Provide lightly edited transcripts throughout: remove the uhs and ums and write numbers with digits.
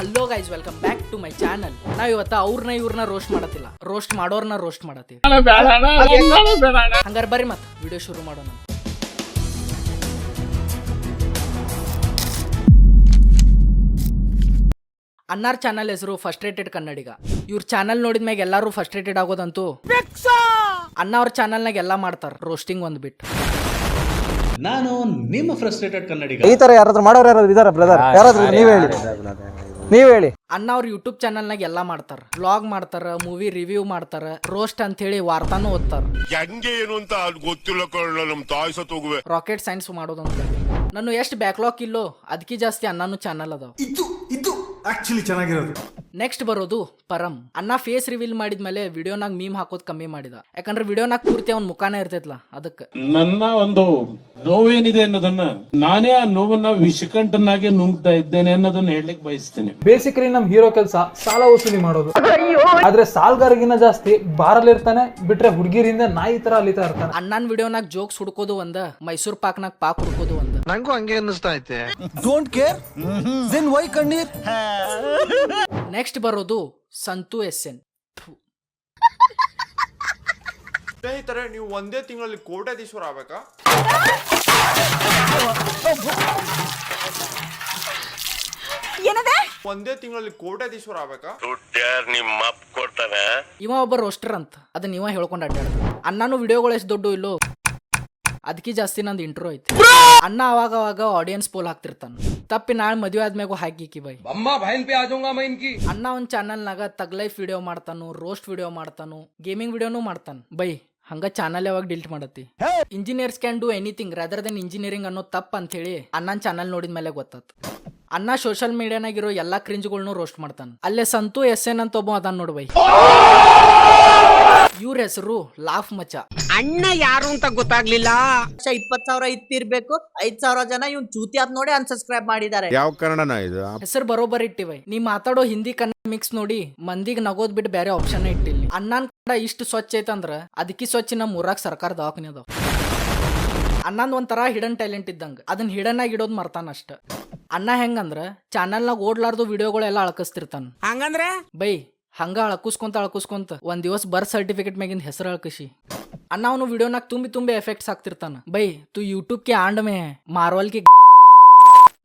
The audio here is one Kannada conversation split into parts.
Hello guys, welcome back to my channel. ನಾವ್ ಇವತ್ತ ಇವ್ರನ್ನ ರೋಸ್ಟ್ ಮಾಡತ್ತಿಲ್ಲ, ರೋಸ್ಟ್ ಮಾಡೋರ್ನ ರೋಸ್ಟ್ ಮಾಡತ್ತೀವಿ. ಹಂಗಾರ ಬರ್ರಿ ಮತ್ ವಿಡಿಯೋ ಶುರು ಮಾಡೋಣ. ಅನ್ನಾರ್ ಚಾನಲ್ ಹೆಸರು ಫಸ್ಟ್ರೇಟೆಡ್ ಕನ್ನಡಿಗ. ಇವ್ರ ಚಾನಲ್ ನೋಡಿದ್ಮ್ಯಾಗ ಎಲ್ಲಾರು ಫಸ್ಟ್ರೇಟೆಡ್ ಆಗೋದಂತೂ ಅಣ್ಣ ಅವ್ರ ಚಾನಲ್ನಾಗ ಎಲ್ಲಾ ಮಾಡ್ತಾರ, ರೋಸ್ಟಿಂಗ್ ಒಂದ್ ಬಿಟ್ಟು. ನಾನು ನಿಮ್ಮ ಫ್ರಸ್ಟ್ರೇಟೆಡ್ ಕನ್ನಡಿಗ. ಈ ತರ ಯಾರಾದ್ರೂ ಮಾಡೋರು ಯಾರಾದ್ರೂ ಇದಾರ ಬ್ರದರ್? ಯಾರಾದ್ರೂ ನೀವ್ ಹೇಳಿ. ಅಣ್ಣ ಅವ್ರ ಯೂಟ್ಯೂಬ್ ಚಾನಲ್ನಾಗ ಎಲ್ಲಾ ಮಾಡ್ತಾರ, ವ್ಲಾಗ್ ಮಾಡ್ತಾರ, ಮೂವಿ ರಿವ್ಯೂ ಮಾಡ್ತಾರ, ರೋಸ್ಟ್ ಅಂತ ಹೇಳಿ ವಾರ್ತಾನು ಓದ್ತಾರ. ಏನು ಅಂತ ಗೊತ್ತಿಲ್ಲ, ನಮ್ ತಾಯಿ ಸತ್ ಹೋಗುವೆ. ರಾಕೆಟ್ ಸೈನ್ಸ್ ಮಾಡೋದಂತ ನಾನು ಎಷ್ಟು ಬ್ಯಾಕ್ಲಾಗ್ ಇಲ್ಲೋ ಅದಕ್ಕೆ ಜಾಸ್ತಿ ಅಣ್ಣನೂ ಚಾನಲ್ ಅದಾವ. ಇದು ಆಕ್ಚುಲಿ ಚೆನ್ನಾಗಿರೋದು. ನೆಕ್ಸ್ಟ್ ಬರೋದು ಪರಂ. ಅಣ್ಣ ಫೇಸ್ ರಿವೀಲ್ ಮಾಡಿದ್ಮೇಲೆ ವಿಡಿಯೋನಾಗ ಮೀಮ್ ಹಾಕೋದ್ ಕಮ್ಮಿ ಮಾಡಿದ, ಯಾಕಂದ್ರೆ ವಿಡಿಯೋನಾಗ ಪೂರ್ತಿ ಅವ್ನ ಮುಖಾನೇ ಇರ್ತೈತ್ಲ ಅದಕ್ಕೆ. ನನ್ನ ಒಂದು ನೋವೇನಿದೆ ಅನ್ನೋದನ್ನ ನಾನೇ ಆ ನೋವನ್ನ ವಿಷಕಂಠನಾಗೆ ನುಂಗ್ತಾ ಇದ್ದೇನೆ ಅನ್ನೋದನ್ನ ಹೇಳಲಿಕ್ಕೆ ಬಯಸ್ತೇನೆ. ಬೇಸಿಕಲಿ ನಮ್ ಹೀರೋ ಕೆಲಸ ಸಾಲ ವಸೂಲಿ ಮಾಡೋದು. ಆದ್ರೆ ಸಾಲ್ಗಾರಗಿನ್ನ ಜಾಸ್ತಿ ಬಾರಲ್ಲಿರ್ತಾನೆ, ಬಿಟ್ರೆ ಹುಡುಗಿರಿಂದ ನಾಯಿ ತರ ಅಲಿತಾ ಇರ್ತಾನೆ. ಅಣ್ಣನ ವಿಡಿಯೋನಾಗ ಜೋಕ್ಸ್ ಹುಡ್ಕೋದು ಒಂದ, ಮೈಸೂರ್ ಪಾಕ್ನಾಗ ಪಾಕ್ ಹುಡ್ಕೋದು ಒಂದ. ನಂಗೂ ಹಂಗೆ ಅನ್ನಿಸ್ತಾ ಐತೆ. ಡೋಂಟ್ ಕೇರ್ ದೆನ್ ವೈ ಕಣ್ಣೀರ್. ನೆಕ್ಸ್ಟ್ ಬರೋದು ಸಂತು SN. ಸ್ನೇಹಿತರೆ, ನೀವು ಒಂದೇ ತಿಂಗಳಲ್ಲಿ ಕೋಟ್ಯಾಧೀಶ್ವರ ಆಗ್ಬೇಕಾ? ಒಂದೇ ತಿಂಗಳಲ್ಲಿ ಕೋಟ್ಯಾಧೀಶ್ವರ ಆಗ್ಬೇಕಾ? ನಿಮ್ಮ ಅಪ್ಪ ಕೊಡ್ತಾನೆ. ಇವ ಒಬ್ಬ ರೋಸ್ಟರ್ ಅಂತ, ಅದನ್ನ ಇವ ಹೇಳ್ಕೊಂಡು ಅಡ್ಡಾಡ್ತಾನ. ಅಣ್ಣನು ವಿಡಿಯೋಗಳು ಎಷ್ಟು ದೊಡ್ಡ ಇಲ್ಲೋ ಅದಕ್ಕೆ ಜಾಸ್ತಿ ನಂದು ಇಂಟ್ರೋ ಐತಿ. ಅಣ್ಣ ಅವಾಗ ಆಡಿಯನ್ಸ್ ಪೋಲ್ ಹಾಕ್ತಿರ್ತಾನ. ತಪ್ಪಿ ನಾಳೆ ಮದುವೆ ಆದ್ಮ್ಯಾಗು ಹಾಕಿ ಬೈ ಅಣ್ಣ ಒಂದ್ ಚಾನಲ್ನಾಗ ತಗ್ ಲೈಫ್ ವಿಡಿಯೋ ಮಾಡ್ತಾನು, ರೋಸ್ಟ್ ವಿಡಿಯೋ ಮಾಡ್ತಾನು, ಗೇಮಿಂಗ್ ವಿಡಿಯೋನು ಮಾಡ್ತಾನ. ಬೈ ಹಂಗ ಚಾನಲ್ ಯಾವಾಗ ಡಿಲೀಟ್ ಮಾಡತ್ತಿ? Engineers can do anything rather than engineering ಅನ್ನೋ ತಪ್ಪ ಅಂತ ಹೇಳಿ ಅಣ್ಣನ ಚಾನಲ್ ನೋಡಿದ್ಮೇಲೆ ಗೊತ್ತಾತ. ಅಣ್ಣ ಸೋಷಿಯಲ್ ಮೀಡಿಯಾನಾಗಿರೋ ಎಲ್ಲಾ ಕ್ರಿಂಜ್ಗಳ್ನು ರೋಸ್ಟ್ ಮಾಡ್ತಾನ. ಅಲ್ಲೇ ಸಂತು SN ಅಂತ ಒಬ್ಬ ಅದಾನ ನೋಡ್ ಬೈ. ಇವ್ರ ಹೆಸರು ಲಾಫ್ ಮಚ. ಅಣ್ಣ ಯಾರು ಅಂತ ಗೊತ್ತಾಗ್ಲಿಲ್ಲ. 20,000 ಇತ್ತಿರ್ಬೇಕು, 5,000 ಜನ ಇವ್ನ್ ಚೂತಿ ಅದ್ ನೋಡಿ ಅನ್ಸಬ್ಸ್ಕ್ರೈಬ್ ಮಾಡಿದ್ದಾರೆ. ಯಾವ ಕನ್ನಡನ ಇದು? ಹೆಸರು ಬರೋಬ್ಬರಿ ಇಟ್ಟಿವೈ. ನೀ ಮಾತಾಡೋ ಹಿಂದಿ ಕನ್ನಡ ಮಿಕ್ಸ್ ನೋಡಿ ಮಂದಿಗ್ ನಗೋದ್ ಬಿಟ್ಟು ಬೇರೆ ಆಪ್ಷನ್ ಇಟ್ಟಿಲ್ಲ. ಅಣ್ಣನ್ ಕನ್ನಡ ಇಷ್ಟು ಸ್ವಚ್ಛ ಐತಂದ್ರ ಅದಕ್ಕೆ ಸ್ವಚ್ಛ ನಮ್ ಊರಾಗ ಸರ್ಕಾರ ದವಾಖಾನೆ ಅದಾವ. ಅಣ್ಣಂದ್ ಒಂಥರ ಹಿಡನ್ ಟ್ಯಾಲೆಂಟ್ ಇದ್ದಂಗ, ಅದನ್ನ ಹಿಡನ್ ಆಗಿ ಇಡೋದ್ ಮರ್ತಾನ ಅಷ್ಟ. ಅಣ್ಣ ಹೆಂಗಂದ್ರ ಚಾನಲ್ನಾಗ ಓಡ್ಲಾರ್ದು ವಿಡಿಯೋಗಳೆಲ್ಲ ಅಳಕಸ್ತಿರ್ತಾನ. ಹಂಗಂದ್ರೆ ಬೈ ಹಂಗ ಅಳಕುಸ್ಕೊಂತ ಒಂದ್ ದಿವಸ ಬರ್ತ್ ಸರ್ಟಿಫಿಕೇಟ್ ಮ್ಯಾಗಿಂದ ಹೆಸರು ಅಳಕಸಿ. ಅಣ್ಣ ಅವನು ವಿಡಿಯೋನಾಗ ತುಂಬಿ ಎಫೆಕ್ಟ್ಸ್ ಹಾಕ್ತಿರ್ತಾನ. ಬೈ ತು YouTube K and May marvel K.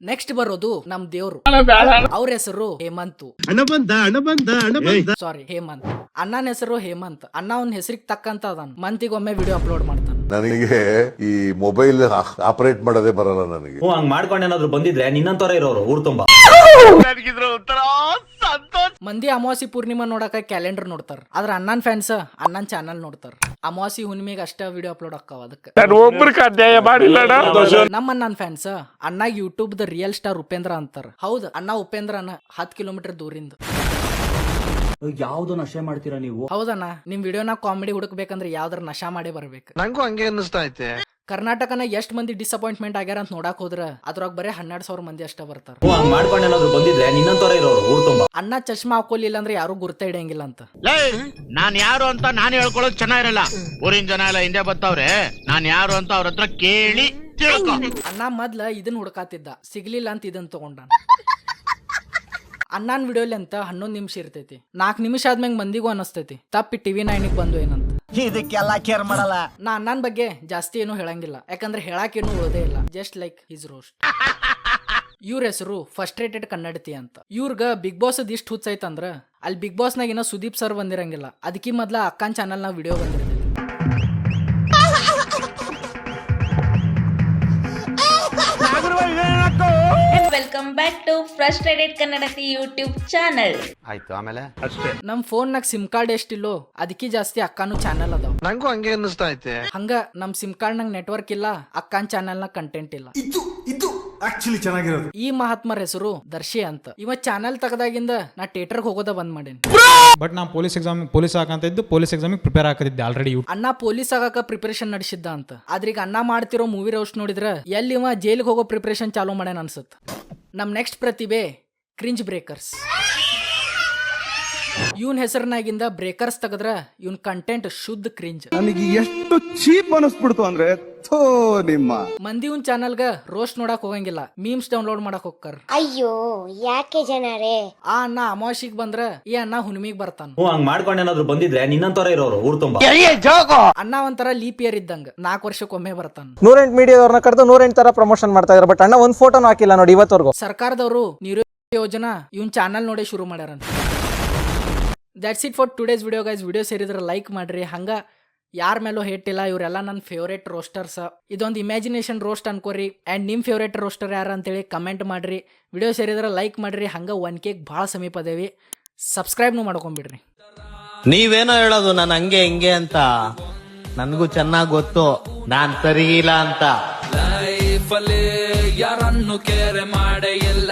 Next ಬರೋದು ನಮ್ ದೇವ್ರು. ಅವ್ರ ಹೆಸರು ಹೇಮಂತ್. ಸಾರಿ ಹೇಮಂತ್. ಅಣ್ಣನ ಹೆಸರು ಹೇಮಂತ್. ಅಣ್ಣ ಅವ್ನ ಹೆಸರಿಗೆ ತಕ್ಕಂತ ಅದಾನ. ಮಂತಿಗೊಮ್ಮೆ ವಿಡಿಯೋ ಅಪ್ಲೋಡ್ ಮಾಡ್ತಾನ. ನನಗೆ ಈ ಮೊಬೈಲ್ ಆಪರೇಟ್ ಮಾಡೋದೇ ಬರಲ್ಲ ನನಗೆ. ಹಂಗ್ ಮಾಡ್ಕೊಂಡು ಏನಾದ್ರು ಬಂದಿದ್ರೆ ನಿನ್ನಂತವರ ಇರೋರು ಊರ್ ತುಂಬಾ. ಮಂದಿ ಅಮಾವಾಸಿ ಪೂರ್ಣಿಮಾ ನೋಡಕ ಕ್ಯಾಲೆಂಡರ್ ನೋಡ್ತಾರ, ಆದ್ರ ಅಣ್ಣನ್ ಫ್ಯಾನ್ಸ್ ಅಣ್ಣನ್ ಚಾನಲ್ ನೋಡ್ತಾರ. ಅಮಾವಾಸಿ ಹುಣ್ಣಿಮೆಗೆ ಅಷ್ಟ ವಿಡಿಯೋ ಅಪ್ಲೋಡ್ ಆಕಾವ. ಅದಕ್ಕೆ ನಮ್ಮ ಅಣ್ಣನ್ ಫ್ಯಾನ್ಸ್ ಅಣ್ಣಾಗ YouTube the real star Upendra ಅಂತಾರ. ಹೌದು, ಅಣ್ಣ ಉಪೇಂದ್ರನ 10 ಕಿಲೋಮೀಟರ್ ದೂರಿಂದ. ಯಾವ್ದು ನಶೆ ಮಾಡ್ತೀರಾ ನೀವು? ಹೌದಣ್ಣ, ನಿಮ್ ವಿಡಿಯೋನಾಗ ಕಾಮಿಡಿ ಹುಡುಕ್ಬೇಕಂದ್ರೆ ಯಾವ್ದಾರ ನಶಾ ಮಾಡೇ ಬರ್ಬೇಕು. ನಂಗೂ ಹಂಗೆ ಅನ್ನಿಸ್ತಾ ಐತೆ. ಕರ್ನಾಟಕನ ಎಷ್ಟ್ ಮಂದಿ ಡಿಸಪಾಯಿಂಟ್ಮೆಂಟ್ ಆಗ್ಯಾರ ಅಂತ ನೋಡಕ್ ಹೋದ್ರ ಅದ್ರಾಗ ಬರೀ 12,000 ಮಂದಿ ಅಷ್ಟ ಬರ್ತಾರ. ಹಂಗ್ ಮಾಡ್ಕೊಂಡು ಏನಾದ್ರು ಬಂದಿದ್ರೆ ನಿನ್ನಂತವರ ಇರೋರು ಊರ್ ತುಂಬಾ. ಅಣ್ಣ ಚಶ್ಮಾ ಹಾಕೋಲಿಲ್ಲ ಅಂದ್ರೆ ಯಾರು ಗುರ್ತ ಹಿಡಿಯಂಗಿಲ್ಲ ಅಂತ. ನಾನ್ ಯಾರು ಅಂತ ನಾನು ಹೇಳ್ಕೊಳ್ಳೋದು ಚೆನ್ನಾಗಿರಲ್ಲ. ಊರಿನ ಜನ ಎಲ್ಲ ಹಿಂದೆ ಬರ್ತಾವ್ರೆ, ನಾನ್ ಯಾರು ಅಂತ ಅವ್ರ ಹತ್ರ ಕೇಳಿ ತಿಳ್ಕೊ. ಅಣ್ಣ ಮೊದ್ಲ ಇದನ್ ಹುಡ್ಕಾತಿದ್ದ, ಸಿಗ್ಲಿಲ್ಲ ಅಂತ ಇದನ್ ತಗೊಂಡಾನ. ಅಣ್ಣನ್ ವಿಡಿಯೋಲಿ ಅಂತ 11 ನಿಮಿಷ ಇರ್ತೈತಿ. 4 ನಿಮಿಷ ಆದ್ಮ್ಯಾಗ ಮಂದಿಗೂ ಅನಸ್ತೈತಿ ತಪ್ಪಿ TV9 ಬಂದು ಏನಂತ. ಇದಕ್ಕೆಲ್ಲ ಕೇರ್ ಮಾಡಲ್ಲ. ನಾ ಅಣ್ಣನ್ ಬಗ್ಗೆ ಜಾಸ್ತಿ ಏನು ಹೇಳಂಗಿಲ್ಲ, ಯಾಕಂದ್ರೆ ಹೇಳಾಕೇನು ಉಳದೇ ಇಲ್ಲ. Just like his roast. ಇವ್ರ ಹೆಸರು ಫಸ್ಟ್ರೇಟೆಡ್ ಕನ್ನಡತಿ ಅಂತ. ಇವ್ರಗ ಬಿಗ್ ಬಾಸ್ ಅದ್ ಇಷ್ಟ ಹುಚ್ಚೈತಂದ್ರ ಅಲ್ಲಿ ಬಿಗ್ ಬಾಸ್ ನಾಗ ಏನೋ ಸುದೀಪ್ ಸರ್ ಬಂದಿರಂಗಿಲ್ಲ. ಅದಕ್ಕೆ ಮೊದ್ಲ ಅಕ್ಕನ್ ಚಾನಲ್ ನಾಗ ವಿಡಿಯೋ ಬಂದಿರ್ತೈತಿ. Welcome back to frustrated Kannadati YouTube channel. ಆಯ್ತು, ಆಮೇಲೆ ನಮ್ ಫೋನ್ ನಾಗ ಸಿಮ್ ಕಾರ್ಡ್ ಎಷ್ಟಿಲ್ಲೋ ಅದಕ್ಕೆ ಜಾಸ್ತಿ ಅಕ್ಕನು ಚಾನಲ್ ಅದಾವ. ನಂಗೂ ಹಂಗೆ ಅನ್ನಿಸ್ತಾ ಐತೆ. ಹಂಗ ನಮ್ ಸಿಮ್ ಕಾರ್ಡ್ ನಾಗ ನೆಟ್ವರ್ಕ್ ಇಲ್ಲ, ಅಕ್ಕನ್ ಚಾನಲ್ ನಾಗ ಕಂಟೆಂಟ್ ಇಲ್ಲ. ಇದು ಆಕ್ಚುಲಿ ಚೆನ್ನಾಗಿರೋದು. ಈ ಮಹಾತ್ಮರ ಹೆಸರು ದರ್ಶಿ ಅಂತ. ಇವ ಚಾನಲ್ ತಗದಾಗಿಂದ ನಾ ಥಿಯೇಟರ್ಗೆ ಹೋಗೋದ ಬಂದ್ ಮಾಡೇನಿ. ಬಟ್ ನಾ ಪೊಲೀಸ್ ಆಗಂತಿದ್ದು, ಪೊಲೀಸ್ ಎಕ್ಸಾಮಿಗೆ ಪ್ರಿಪೇರ್ ಆಗ್ತಿದ್ದೆ ಆಲ್ರೆಡಿ. ಅಣ್ಣ ಪೊಲೀಸ್ ಆಗಕ ಪ್ರಿಪರೇಷನ್ ನಡೆಸಿದ್ದ ಅಂತ. ಆದ್ರೆ ಈಗ ಅಣ್ಣ ಮಾಡ್ತಿರೋ ಮೂವಿ ರೋಸ್ಟ್ ನೋಡಿದ್ರ ಎಲ್ಲಿ ಇವ ಜೈಲಿಗೆ ಹೋಗೋ ಪ್ರಿಪರೇಷನ್ ಚಾಲೂ ಮಾಡ್ಯಾನ ಅನ್ಸತ್. ನಮ್ ನೆಕ್ಸ್ಟ್ ಪ್ರತಿಭೆ ಕ್ರಿಂಜ್ ಬ್ರೇಕರ್ಸ್. ಇವನ್ ಹೆಸರಿನಾಗಿಂದ ಬ್ರೇಕರ್ಸ್ ತೆಗದ್ರ ಇವನ್ ಕಂಟೆಂಟ್ ಶುದ್ಧ ಕ್ರಿಂಜ್. ನನಗೆ ಎಷ್ಟು ಚೀಪ್ ಅನಿಸ್ಬಿಡ್ತು ಅಂದ್ರೆ ಥೋ ನಿಮ್ಮ ಮಂದಿ ಇವನ್ ಚಾನಲ್ಗ ರೋಸ್ಟ್ ನೋಡಕ್ ಹೋಗಂಗಿಲ್ಲ, ಮೀಮ್ಸ್ ಡೌನ್ಲೋಡ್ ಮಾಡಕ್ ಹೋಗ್ತಾರ. ಅಯ್ಯೋ ಯಾಕೆ ಜನರೇ. ಆ ಅಣ್ಣ ಅಮಾವಾಸಿಗ್ ಬಂದ್ರ ಈ ಅಣ್ಣ ಹುಣ್ಣಿಮಿಗ್ ಬರ್ತಾನ. ಹಂಗ್ ಮಾಡ್ಕೊಂಡು ಏನಾದ್ರು ಬಂದಿದ್ರೆ ನಿನ್ನಂತವರೇ ಇರೋರು ಊರ್ ತುಂಬಾ. ಅಣ್ಣ ಒಂಥರ ಲೀಪ್ ಇಯರ್ ಇದ್ದಂಗ 4 ವರ್ಷಕ್ಕೊಮ್ಮೆ ಬರ್ತಾನ. 108 ಮೀಡಿಯಾದವ್ರನ್ನ ಕರೆದು 108 ತರ ಪ್ರಮೋಷನ್ ಮಾಡ್ತಾ ಇದಾರೆ. ಬಟ್ ಅಣ್ಣ ಒಂದ್ ಫೋಟೋನು ಹಾಕಿಲ್ಲ ನೋಡಿ ಇವತ್ತವರೆಗೂ. ಸರ್ಕಾರದವರು ನೀರು ಯೋಜನಾ ಇವನ್ ಚಾನಲ್ ನೋಡಿ ಶುರು ಮಾಡ್ಯಾರಂತ. That's it for today's video guys. Video ಸೇರಿದ್ರೆ ಲೈಕ್ ಮಾಡ್ರಿ. ಹಂಗ ಯಾರ ಮೇಲೂ ಹೇಟಿಲ್ಲ, ಇವರೆಲ್ಲ ನನ್ನ ಫೇವ್ರೇಟ್ ರೋಸ್ಟರ್ಸ್. ಇದೊಂದು ಇಮ್ಯಾಜಿನೇಷನ್ ರೋಸ್ಟ್ ಅನ್ಕೋರಿ. ಆ್ಯಂಡ್ ನಿಮ್ಮ ಫೇವ್ರೇಟ್ ರೋಸ್ಟರ್ ಯಾರು ಅಂತೇಳಿ ಕಮೆಂಟ್ ಮಾಡ್ರಿ. ವಿಡಿಯೋ ಸೇರಿದ್ರೆ ಲೈಕ್ ಮಾಡ್ರಿ. ಹಂಗೆ 1K ಭಾಳ ಸಮೀಪ ಅದೇವಿ. ಸಬ್ಸ್ಕ್ರೈಬ್ನು ಮಾಡ್ಕೊಂಬಿಡ್ರಿ. ನೀವೇನೋ ಹೇಳೋದು ನಾನು ಹಂಗೆ ಹಿಂಗೆ ಅಂತ, ನನ್ಗೂ ಚೆನ್ನಾಗ್ ಗೊತ್ತು ನಾನ್ ಸರಿ ಇಲ್ಲ ಅಂತ. ಯಾರನ್ನು ಕೇರೆ ಮಾಡೆ ಎಲ್ಲ